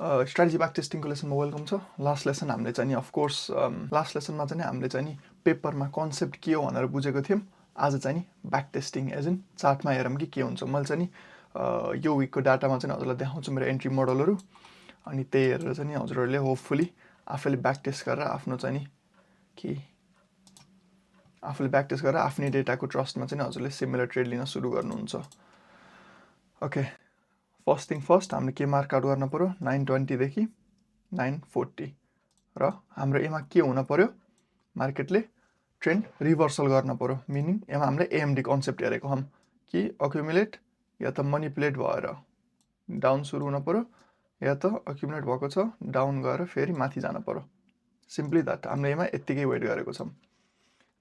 Strategy back टेस्टिङको लेसनमा welcome छ। Last lesson हामीले चाहिँ नि अफकोर्स लास्ट लेसनमा चाहिँ नि हामीले चाहिँ नि पेपरमा कन्सेप्ट के हो भनेर बुझेको थियौँ। आज चाहिँ नि ब्याक टेस्टिङ एज इन चार्टमा हेरौँ कि के हुन्छ। मैले चाहिँ नि यो विकको डाटामा चाहिँ हजुरलाई देखाउँछु मेरो एन्ट्री मोडलहरू, अनि त्यही हेरेर चाहिँ नि हजुरहरूले होपफुली आफैले ब्याक टेस्ट गरेर आफ्नो चाहिँ नि आफूले ब्याक टेस्ट गरेर आफ्नै डेटाको ट्रस्टमा चाहिँ हजुरले सिमिलर ट्रेड लिन सुरु गर्नुहुन्छ। ओके, फर्स्ट थिङ फर्स्ट हामीले के मार्क आउट गर्न पऱ्यो 920 देखि 940 र हाम्रो एमा के हुन पर्यो, मार्केटले ट्रेन्ड रिभर्सल गर्न पर्यो। मिनिङ एमा हामीले एएमडी कन्सेप्ट हेरेको हौँ कि अक्युमुलेट या त मनिपुलेट भएर डाउन सुरु हुन पर्यो या त अक्युमुलेट भएको छ डाउन गएर फेरि माथि जान पर्यो। सिम्पली द्याट हामीले एमा यत्तिकै वेट गरेको छौँ।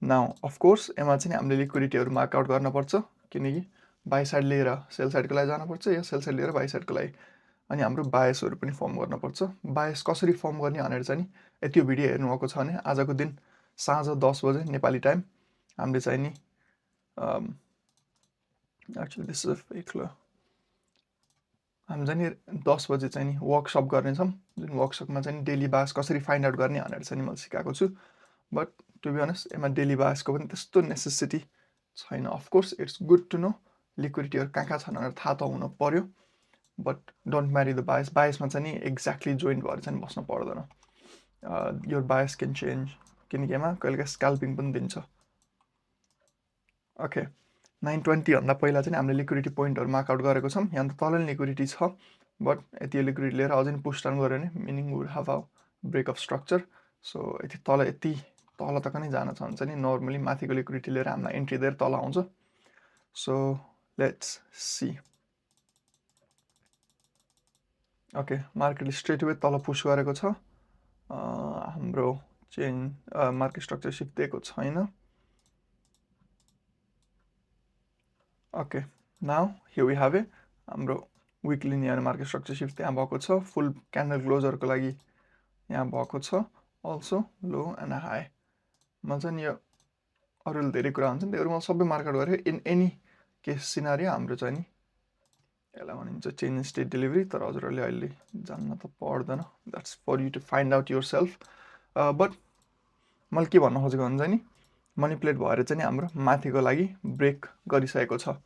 नाउ अफकोर्स एमा चाहिँ हामीले लिक्विडिटीहरू मार्क आउट गर्नुपर्छ, किनकि बाई साइड लिएर सेल साइडको लागि जानुपर्छ या सेल साइड लिएर बाई साइडको लागि। अनि हाम्रो बायसहरू पनि फर्म गर्नुपर्छ। बायस कसरी फर्म गर्ने भनेर चाहिँ नि यति भिडियो हेर्नुभएको छ भने आजको दिन साँझ 10 बजे नेपाली टाइम हामीले चाहिँ नि एक्चुअली दिस इज फेक ल हामी चाहिँ नि 10 बजे चाहिँ नि वर्कसप गर्नेछौँ, जुन वर्कसपमा चाहिँ नि डेली बायस कसरी फाइन्ड आउट गर्ने भनेर चाहिँ नि मैले सिकाएको छु। बट टु बी अनेस्ट एमा डेली बायसको पनि त्यस्तो नेसेसिटी छैन। Of course it's good to know लिक्विडिटीहरू कहाँ छन् भनेर थाहा त हुनु पर्यो, but don't marry the bias. बायसमा चाहिँ नि एक्ज्याक्टली जोइन्ट भएर चाहिँ बस्नु पर्दैन। योर बायस क्यान चेन्ज, किनकि एमा कहिलेकाहीँ स्क्याल्पिङ पनि दिन्छ। ओके, 920 भन्दा पहिला चाहिँ हामीले लिक्विडिटी पोइन्टहरू मार्क आउट गरेको छौँ। यहाँ त तल लिक्विडिटी छ, बट यति लिक्विडिटी लिएर अझै पुश डाउन गऱ्यो भने meaning would have a break of structure. So यति तल तक नै जान छ भने चाहिँ नि नर्मली माथिको लिक्विडिटी लिएर हामीलाई एन्ट्री दिएर तल आउँछ। So let's see. ओके, मार्केटले स्ट्रेट वे तल पुश गरेको छ। हाम्रो मार्केट स्ट्रक्चर सिफ्ट दिएको छैन। Okay, now here we have it. हाम्रो विकली यहाँ मार्केट स्ट्रक्चर सिफ्ट यहाँ भएको छ। फुल क्यान्डल क्लोजरको लागि यहाँ भएको छ। Also low end high. मैले चाहिँ यो अरूले धेरै कुरा हुन्छन् त्योहरू मैले सबै मार्क आउट गरेँ। इन एनी केस सिनारियो हाम्रो चाहिँ नि यसलाई भनिन्छ चेन्ज स्टेट डेलिभरी, तर हजुरहरूले अहिले जान्न त पर्दैन। That's for you to find out yourself. But मैले के भन्न खोजेको भने चाहिँ नि मनिपुलेट भएर चाहिँ नि हाम्रो माथिको लागि ब्रेक गरिसकेको छ।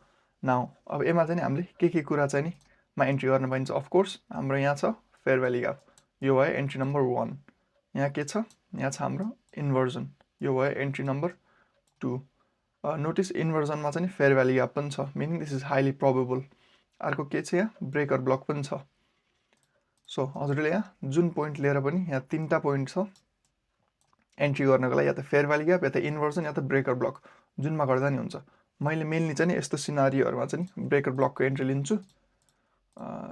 नाउ अब एमा चाहिँ नि हामीले के कुरा चाहिँ नि मा एन्ट्री गर्न पाइन्छ। अफकोर्स हाम्रो यहाँ छ फेयर भ्याली ग्याप, यो भयो एन्ट्री नम्बर 1। यहाँ के छ, यहाँ छ हाम्रो इन्भर्जन, यो भयो एन्ट्री नम्बर 2। नोटिस इन्भर्जनमा चाहिँ नि फेयर भ्याली ग्याप पनि छ, meaning this is highly probable. अर्को के छ, यहाँ ब्रेकर ब्लक पनि छ। सो हजुरले यहाँ जुन पोइन्ट लिएर पनि यहाँ 3टा पोइन्ट छ एन्ट्री गर्नको लागि, या त फेयर भ्याली ग्याप या त इन्भर्जन या त ब्रेकर ब्लक, जुनमा गर्दा नि हुन्छ। मैले मेनली चाहिँ नि यस्तो सिनारीहरूमा चाहिँ नि ब्रेकर ब्लकको एन्ट्री लिन्छु।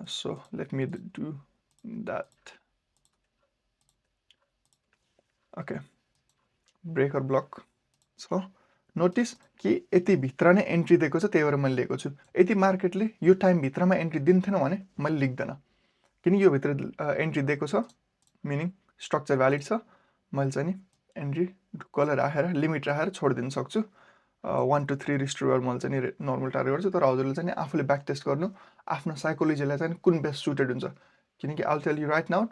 So let me do that. Okay, breaker block छ। नोटिस कि यति भित्र नै एन्ट्री दिएको छ, त्यही भएर मैले लिएको छु। यदि मार्केटले यो टाइमभित्रमा एन्ट्री दिन्थेन भने मैले लिक्दैन, किनकि यो भित्र एन्ट्री दिएको छ, मिनिङ स्ट्रक्चर भ्यालिड छ। मैले चाहिँ नि एन्ट्री ढुक्कले राखेर लिमिट राखेर छोडिदिन सक्छु। 1 to 3 रिस्टोर मैले चाहिँ नि नर्मल टार्गेट गर्छु। तर हजुरले चाहिँ नि आफूले ब्याक टेस्ट गर्नु, आफ्नो साइकोलोजीलाई चाहिँ कुन बेस्ट सुटेड हुन्छ। किनकि I will tell you right now,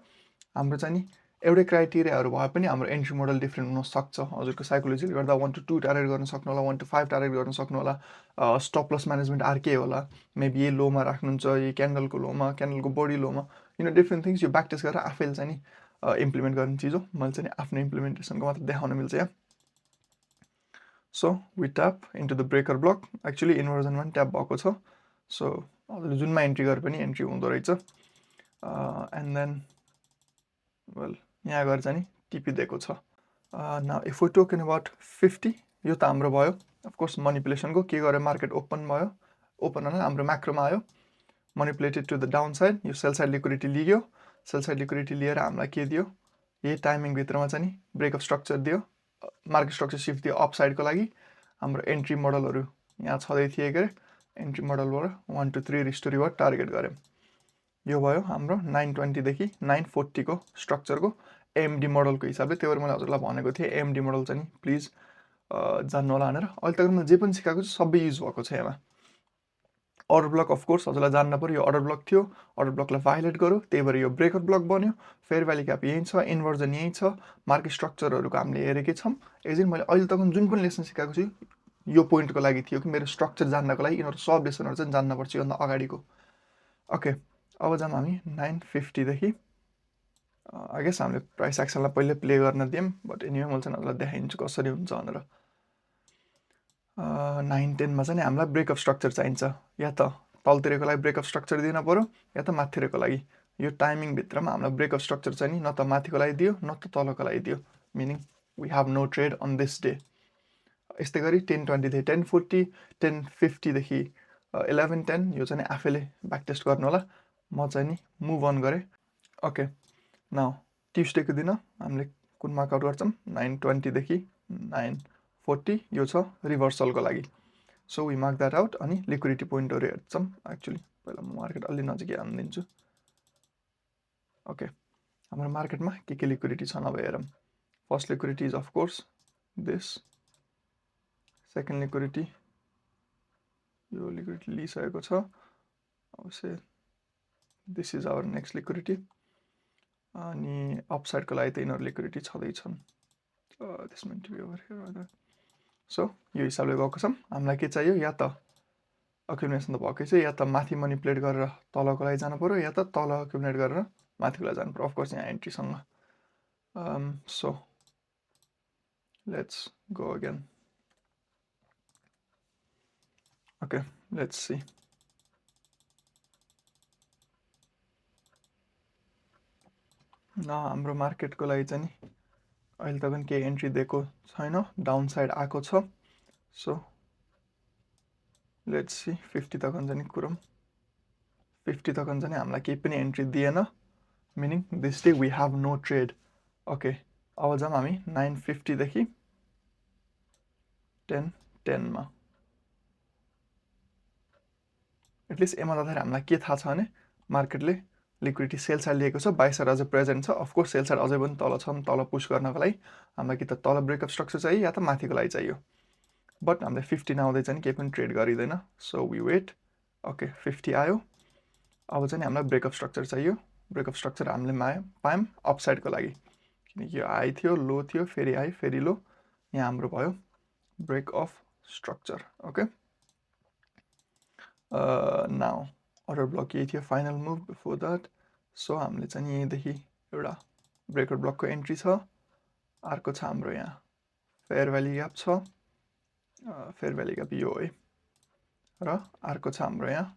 हाम्रो चाहिँ नि एउटै क्राइटेरियाहरू भए पनि हाम्रो एन्ट्री मोडल डिफ्रेन्ट हुनसक्छ। हजुरको साइकोलोजीले गर्दा 1 to 2 टार्गेट गर्न सक्नु होला, 1 to 5 टार्गेट गर्न सक्नु होला। स्टप लस म्यानेजमेन्ट अर्कै होला, मेबी यही लोमा राख्नुहुन्छ, यही क्यान्डलको लोमा, क्यान्डलको बडी लोमा, डिफ्रेन्ट थिङ्स। यो ब्याक टेस्ट गरेर आफैले चाहिँ नि इम्प्लिमेन्ट गर्ने चिज हो। मैले चाहिँ नि आफ्नो इम्प्लिमेन्टेसनको मात्र देखाउन मिल्छ यहाँ। So we tap into the breaker block. Actually इन्भर्जनमा पनि ट्याप भएको छ। सो हजुरले जुनमा एन्ट्री गरे पनि एन्ट्री हुँदो रहेछ। एन्ड देन वेल यहाँ गएर चाहिँ नि टिपिदिएको छ। Now if we talking about 50, यो त हाम्रो भयो अफकोर्स मनिपुलेसनको। के गर्यो, मार्केट ओपन भयो, ओपन भनेर हाम्रो म्याक्रोमा आयो, manipulated to the down side. यो सेल साइड लिक्विडिटी लियो, सेल साइड लिक्विडिटी लिएर हामीलाई के दियो, यही टाइमिङभित्रमा चाहिँ नि ब्रेक अफ स्ट्रक्चर दियो, मार्केट स्ट्रक्चर सिफ्ट दियो अप साइडको लागि। हाम्रो एन्ट्री मोडलहरू यहाँ छँदै थिए के, एन्ट्री मोडलबाट 1 to 3 रिस्टोरीबाट टार्गेट गऱ्यौँ। यो भयो हाम्रो 920 देखि 940 को स्ट्रक्चरको एएमडी मोडलको हिसाबले। त्यही भएर मैले हजुरलाई भनेको थिएँ एएमडी मोडल चाहिँ नि प्लिज जान्नु होला भनेर। अहिले तक मैले जे पनि सिकाएको छु सबै युज भएको छ। यसमा अर्डर ब्लक अफकोर्स हजुरलाई जान्न पऱ्यो यो अर्डर ब्लक थियो, अर्डर ब्लकलाई भायोलेट गर्यो, त्यही भएर यो ब्रेकर ब्लक बन्यो। फेयर भ्याली ग्याप यहीँ छ, इन्भर्जन यहीँ छ, मार्केट स्ट्रक्चरहरूको हामीले हेरेकै छौँ। एकदिन मैले अहिले तक जुन पनि लेसन सिकाएको छु यो पोइन्टको लागि थियो कि मेरो स्ट्रक्चर जान्नको लागि यिनीहरू सब लेसनहरू चाहिँ जान्नुपर्छ योभन्दा अगाडिको। ओके, अब जाऊँ हामी 950देखि। आई गेस हामीले प्राइस एक्सनलाई पहिले प्ले गर्न दियौँ, बट एनिवे मैले चाहिँ हजुरलाई देखाइदिन्छु कसरी हुन्छ भनेर। 910मा चाहिँ हामीलाई ब्रेकअप स्ट्रक्चर चाहिन्छ, या त तलतिरको लागि ब्रेकअप स्ट्रक्चर दिन पऱ्यो या त माथितिरको लागि। यो टाइमिङभित्रमा हामीलाई ब्रेकअप स्ट्रक्चर चाहिँ नि न त माथिको लागि दियो न त तलको लागि दियो, meaning we have no trade on this day. यस्तै गरी 1020देखि 1040, 1050देखि 1110 यो चाहिँ आफैले ब्याक टेस्ट गर्नु होला। म चाहिँ नि मुभ अन गरेँ। ओके, नाउ ट्युसडेको दिन हामीले कुन मार्कआउट गर्छौँ 920देखि 940 यो छ रिभर्सलको लागि। So we mark that out. अनि लिक्विडिटी पोइन्टहरू हेर्छौँ। एक्चुअली पहिला म मार्केट अलि नजिकै हानिदिन्छु। ओके, हाम्रो मार्केटमा के लिक्विडिटी छ नभए हेरौँ। First liquidity is of course this, second liquidity यो लिक्विडिटी लिइसकेको छ। अवश्य this is our next liquidity. अनि अपसाइडको लागि त यिनीहरू लिक्विडिटी छँदैछन्। सो यो हिसाबले गएको छौँ। हामीलाई के चाहियो, या त अक्युमुलेसन त भएकै छ, या त माथि मनिपुलेट गरेर तलको लागि जानु पऱ्यो या त तल अक्युमुलेट गरेर माथिको लागि जानु पऱ्यो। अफकोर्स यहाँ एन्ट्रीसँग। So let's go again. Okay, let's see. हाम्रो मार्केटको लागि चाहिँ नि अहिले त पनि केही एन्ट्री दिएको छैन, डाउन साइड आएको छ। सो लेट्स सी 50 तक चाहिँ कुरौँ। 50 तक चाहिँ हामीलाई केही पनि एन्ट्री दिएन, meaning this day we have no trade. Okay, अब जाऊँ हामी 950देखि 1010मा। एटलिस्ट यसमा जाँदाखेरि हामीलाई के थाहा छ भने मार्केटले लिक्विडिटी सेल साइड लिएको छ, बाई साइड अझै प्रेजेन्ट छ। अफकोर्स सेल साइड अझै पनि तल छ, तल पुस गर्नको लागि हामीलाई कि त तल ब्रेकअप स्ट्रक्चर चाहियो या त माथिको लागि चाहियो। बट हामीले 50 नआउँदै चाहिँ केही पनि ट्रेड गरिँदैन। So we weight. ओके, 50 आयो। अब चाहिँ हामीलाई ब्रेकअप स्ट्रक्चर चाहियो। ब्रेकअप स्ट्रक्चर हामीले पायौँ अपसाइडको लागि, किनकि यो हाई थियो, लो थियो, फेरि हाई फेरि लो। यहाँ हाम्रो भयो break of structure. Okay, now order block यही थियो final move before that. So हामीले चाहिँ यहीँदेखि एउटा ब्रेकर ब्लकको एन्ट्री छ। अर्को छ हाम्रो यहाँ फेयर भ्याली ग्याप छ, फेयर भ्याली ग्याप यो है। र अर्को छ हाम्रो यहाँ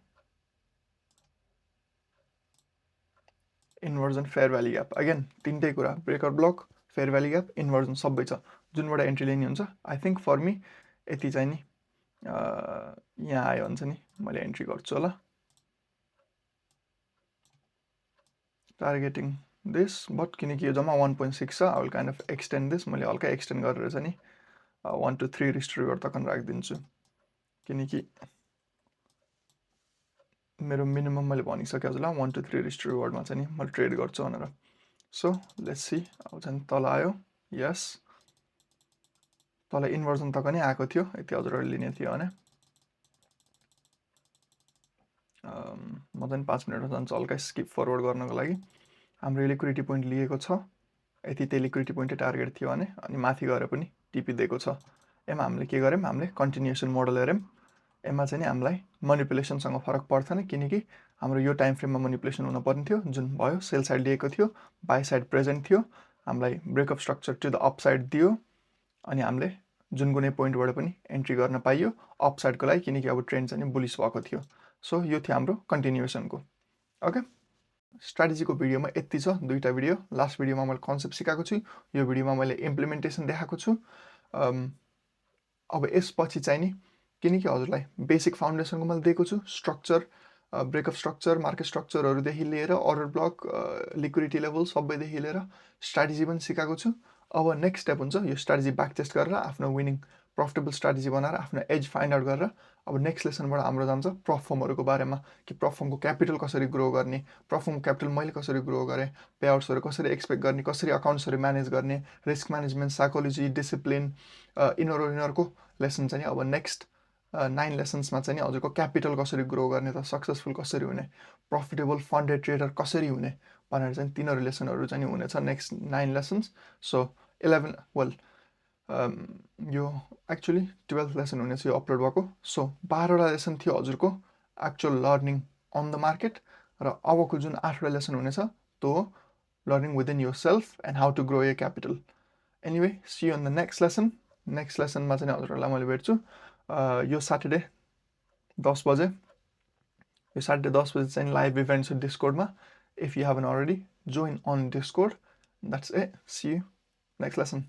inversion fair valley gap. Again तिनटै कुरा, breaker block, fair valley gap, inversion सबै छ। जुनबाट एन्ट्री लिने हुन्छ, आई थिङ्क फर मी यति चाहिँ नि यहाँ आयो भने चाहिँ नि मैले एन्ट्री गर्छु होला। टार्गेटिङ दिस, बट किनकि यो जम्मा 1.6 छ, I will kind of extend this. मैले हल्का एक्सटेन्ड गरेर चाहिँ नि 1 to 3 रिस्ट रिवर्ड तक राखिदिन्छु, किनकि मेरो मिनिमम मैले भनिसकेँ हजुरलाई 1 to 3 रिस्ट रिवर्डमा चाहिँ नि मैले ट्रेड गर्छु भनेर। So let's C. अब चाहिँ तल आयो, यस तल इन्भर्जन तक नै आएको थियो, यति हजुरहरूले लिने थियो भने। म चाहिँ 5 मिनटमा जान्छु हल्का स्किप फरवर्ड गर्नको लागि। हाम्रो लिक्विडिटी पोइन्ट लिएको छ, यति त्यही लिक्विडिटी पोइन्टै टार्गेट थियो भने, अनि माथि गएर पनि टिपिदिएको छ। यसमा हामीले के गर्यौँ, हामीले कन्टिन्युएसन मोडल हेऱ्यौँ। यसमा चाहिँ नि हामीलाई मनिपुलेसनसँग फरक पर्थेन, किनकि हाम्रो यो टाइम फ्रेममा मनिपुलेसन हुनुपर्ने थियो, जुन भयो। सेल साइड लिएको थियो, बाई साइड प्रेजेन्ट थियो, हामीलाई break of structure to the up side दियो, अनि हामीले जुन कुनै पोइन्टबाट पनि एन्ट्री गर्न पाइयो अप साइडको लागि, किनकि अब ट्रेन्ड चाहिँ बुलिस भएको थियो। सो यो थियो हाम्रो कन्टिन्युएसनको। ओके, स्ट्राटेजीको भिडियोमा यति छ, दुईवटा भिडियो। लास्ट भिडियोमा मैले कन्सेप्ट सिकाएको छु, यो भिडियोमा मैले इम्प्लिमेन्टेसन देखाएको छु। अब यसपछि चाहिँ नि किनकि हजुरलाई बेसिक फाउन्डेसनको मैले दिएको छु, स्ट्रक्चर, ब्रेकअप स्ट्रक्चर, मार्केट स्ट्रक्चरहरूदेखि लिएर अर्डर ब्लक, लिक्विडिटी लेभल सबैदेखि लिएर स्ट्राटेजी पनि सिकाएको छु। अब नेक्स्ट स्टेप हुन्छ यो स्ट्राटेजी ब्याक टेस्ट गरेर आफ्नो विनिङ प्रफिटेबल स्ट्राटेजी बनाएर आफ्नो एज फाइन्ड आउट गरेर अब नेक्स्ट लेसनबाट हाम्रो जान्छ प्रोफर्महरूको बारेमा, कि प्रोफर्मको क्यापिटल कसरी ग्रो गर्ने, प्रोफर्मको क्यापिटल मैले कसरी ग्रो गरेँ, पेआउट्सहरू कसरी एक्सपेक्ट गर्ने, कसरी अकाउन्ट्सहरू म्यानेज गर्ने, रिस्क म्यानेजमेन्ट, साइकोलोजी, डिसिप्लिन, यिनीहरूको लेसन चाहिँ अब नेक्स्ट 9 लेसन्समा चाहिँ नि हजुरको क्यापिटल कसरी ग्रो गर्ने त सक्सेसफुल कसरी हुने प्रफिटेबल फन्डेड ट्रेडर कसरी हुने भनेर चाहिँ तिनीहरू लेसनहरू चाहिँ हुनेछ नेक्स्ट 9 लेसन्स सो 11 वेल यो एक्चुअली 12th लेसन हुनेछ यो अपलोड भएको सो 12वटा लेसन थियो हजुरको actual learning on the market र अबको जुन 8वटा लेसन हुनेछ त्यो learning within yourself and how to grow your capital anyway see on the next लेसनमा चाहिँ हजुरहरूलाई मैले भेट्छु यो सैटरडे 10 बजे यो सैटरडे 10 बजे चाहिँ लाइभ इभेन्ट छ डिस्कॉर्डमा if you haven't already join on Discord. That's it. See you next lesson.